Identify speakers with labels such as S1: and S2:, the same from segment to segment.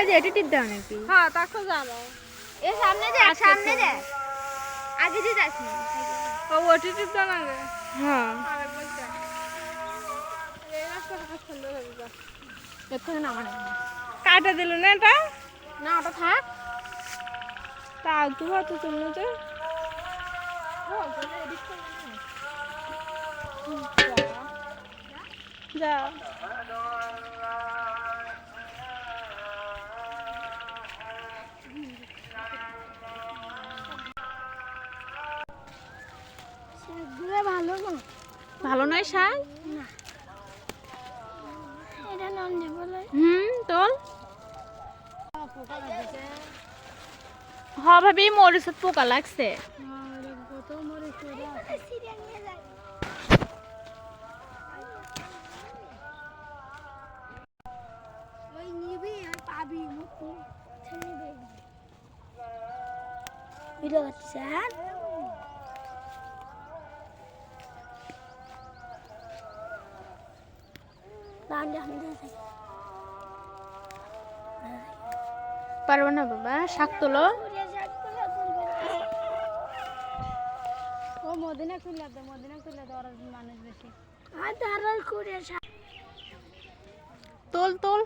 S1: যে এটি টিপ দাও নাকি?
S2: হ্যাঁ তাকে যাবো
S1: এ সামনে যা, সামনে যা, আগে যে যাস না।
S2: ও ওটি টিপ দাও না রে।
S1: হ্যাঁ
S2: আরে বলতে এই রাস্তাটা খুব সুন্দর হবে যা
S1: এক্ষুনি নামানো
S2: কাটা দিল না এটা
S1: না, ওটা থাক।
S2: তাও তো হতো তুমি যে যা
S1: ভালো না,
S2: ভালো নয় শাক
S1: এটা নন্দী বলে।
S2: তোল হ ভাবি মরিচত পোকা লাগছে
S1: ওই নিবি আর পাবি ভিডিও করছে। হ্যাঁ
S2: পারবো না বাবা শাক তোলো
S1: ও মদিনা খুলে দে, মদিনা খুলে দে, ওর মানুষ বেশি। আর ধারার করে
S2: তোল তোল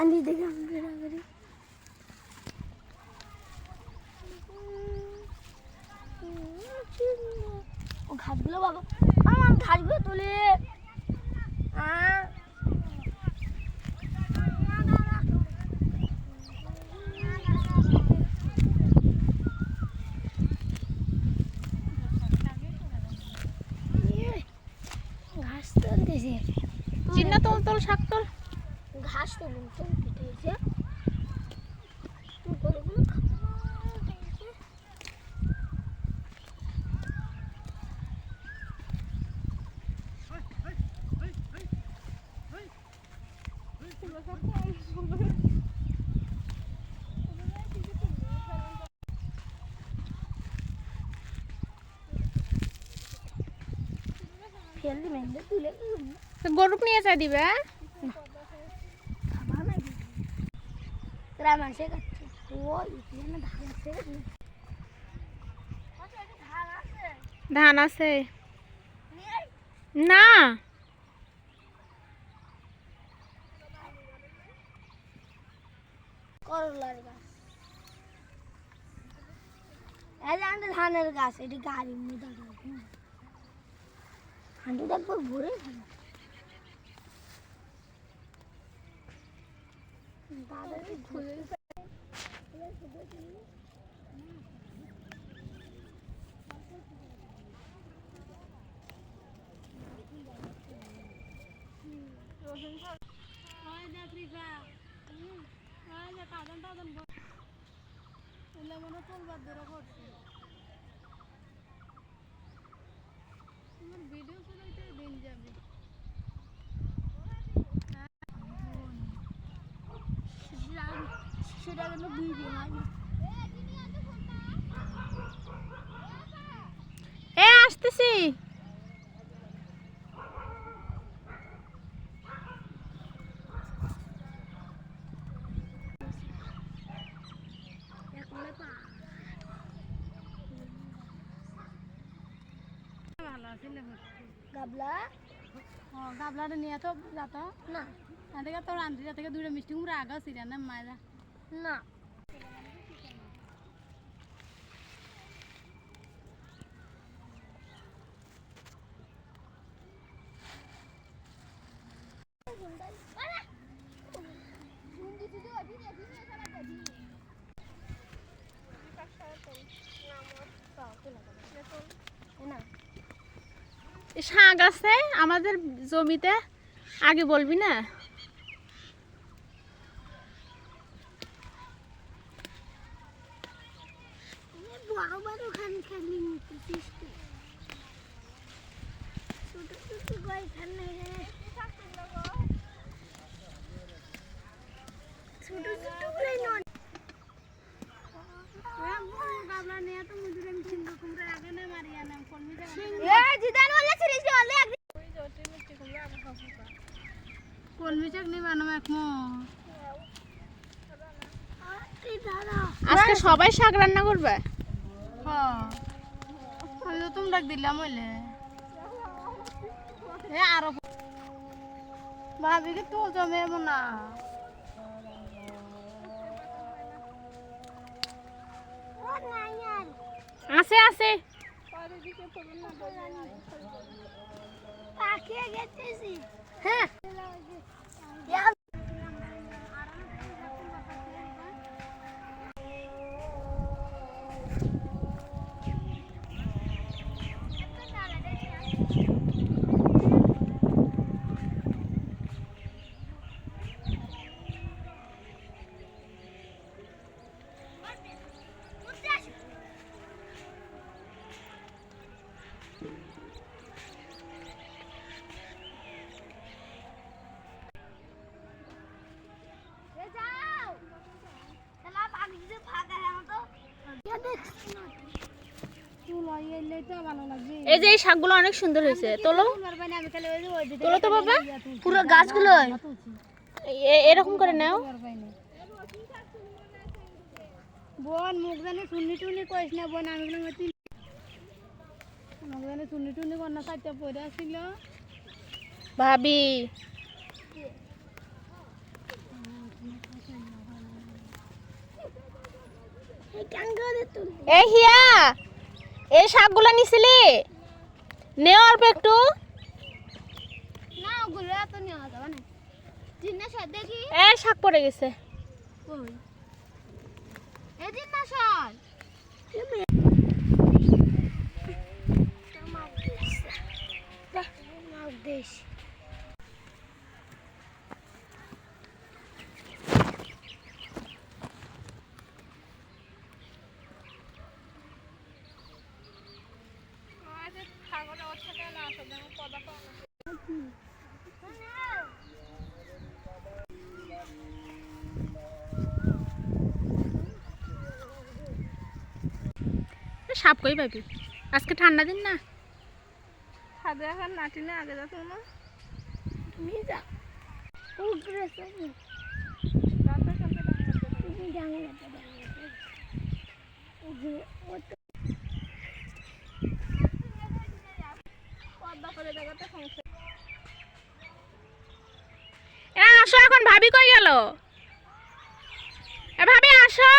S1: আনি দেখে আমি বেড়া করি। ও ঘাসগুলো বাবা, আমার ঘাসগুলো তুলে ঘাস তুলতেছে।
S2: চিন্না তোল তোল শাক তোল
S1: ঘাস তো বলতে পিঠেছে ফেললি মেন্দে তুলে
S2: গরুপ নিয়ে যাই দিবে
S1: খাবার নাই গ্রাম আসে কাছে ও এখানে ধান আছে
S2: ধান আছে না
S1: করলার গাছ এই যে ধানের গাছ এটি গাড়ি মুদা গাছ হাঁটু দেখবো ভরে ভালো দাদাকে খুলে
S2: ভিডিও করতে দিন যাবে
S1: সেটা কেন ভিডিও হয়
S2: এ আসতেছি
S1: গাবলা
S2: গাবলাটা নিয়ে তো যাত
S1: না
S2: এদিকে তোর আন্টি থেকে দুটো মিষ্টি কুমড়া আগা ছিল না মায়েরা
S1: না
S3: শাক আছে আমাদের জমিতে, আগে বলবি না?
S1: বড় বড় খালি খালি নিতেছিস তুই। ছোট ছোট গাই খানে ছোট ছোট করে নন বাবলা নিয়ে তো মুজুরে মিছিল কুমড়া আগে না মারিয়া নাম কলমি এ জিদান বলে সিরিজ বলে ওই জটি মিষ্টি কুমড়া আগে খাবো কলমি চাকনি বানাম একমো।
S3: আজকে সবাই শাক রান্না করবে?
S1: হ্যাঁ আমি তো তোমরা দিলাম হইলে এ আরো ভাবি কি তো জমে না
S3: আছে আছে
S1: হ্যাঁ
S3: এই যে এই শাকগুলো অনেক সুন্দর হয়েছে, তোলো তোলো তো বাবা,
S1: পুরো গাছগুলো
S3: এরকম করে নাও।
S1: বোন মুখ জানি শুনি টুনি কইস না বোন, আমি মুখ জানি শুনি টুনি কন্যা সাইডটা পড়ে আসছিল
S3: ভাবি এই হিয়া, এই শাকগুলো নিছিলি? নেও অল্প একটু।
S1: না ওগুলো এত নেওয়া যাবে না, জিনিস দেখি
S3: এই শাক পড়ে গেছে।
S1: কই এই জিনিস আর দেশ
S3: সাপ কই পাবি, আজকে ঠান্ডা দিন না।
S2: ছাদে এখন নাটি না আগে যাতো না
S1: তুমি যা উগরে সব
S2: রাতে কালকে
S1: তুমি জানো না উগরে ওটা
S2: পর্দা করে দেখাতে সমস্যা।
S3: আসো, এখন ভাবি কই গেল? ভাবি আসো।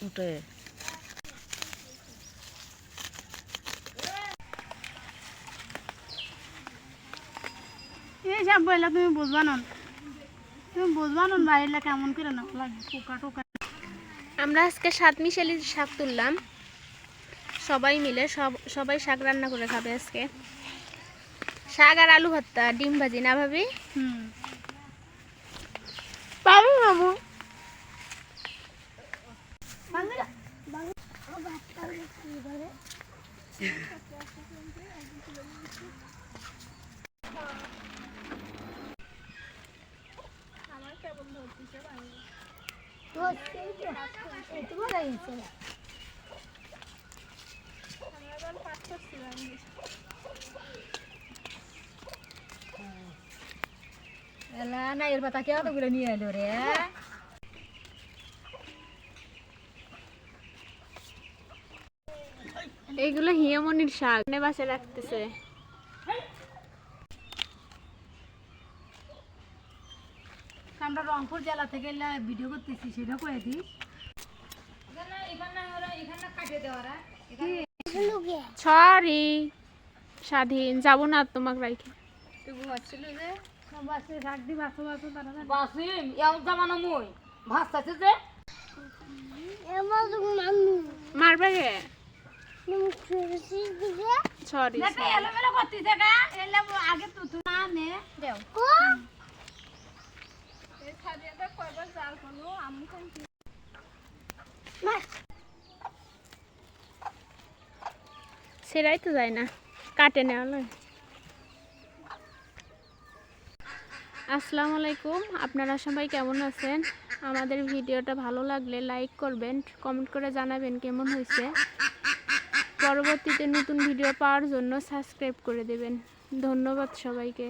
S3: উঠে
S1: এই সব বইলা তুমি বুঝবা না, তুমি বুঝবা না বাইরে কেমন করে না লাগে পোকা টোকা।
S3: আমরা আজকে সাত মিশালি শাক তুললাম, সবাই মিলে সবাই শাক রান্না করে খাবে আজকে। শাক আর আলু ভর্তা, ডিম ভাজি, না ভাবি?
S1: পাবি মামু একটু বড় হয়েছে
S2: আমরা এবার পাঁচ করছিলাম
S1: এলা না এর পাতা কেউ তো গুলো নিয়ে এলো রে
S3: এইগুলো হিয়ামনির শাক বাসে রাখতেছে।
S1: আমরা রংপুর জেলা থেকে ভিডিও করতেছি সেটা কয়ে দিস
S3: সরি স্বাধীন যাবো না তোমাকে রাইখে।
S2: তুই ঘুমাচ্ছিল যে
S1: বাসে রাখ দি বাসো বাসো তারা
S4: বাসিম এও জামানো মই ভাসতাছে যে
S3: মারবে গে সরি
S1: দেখে এলোমেলো করতেছে গা এলে আগে তুতু না নে দেও
S2: এই সাদিয়াটা কয়বার জাল করলো আমি খাইছি
S3: সেরাই তো যায় না কাটে নেওয়া লাগে। আসসালামু আলাইকুম, আপনারা সবাই কেমন আছেন? আমাদের ভিডিওটা ভালো লাগলে লাইক করবেন, কমেন্ট করে জানাবেন কেমন হয়েছে। পরবর্তীতে নতুন ভিডিও পাওয়ার জন্য সাবস্ক্রাইব করে দেবেন। ধন্যবাদ সবাইকে।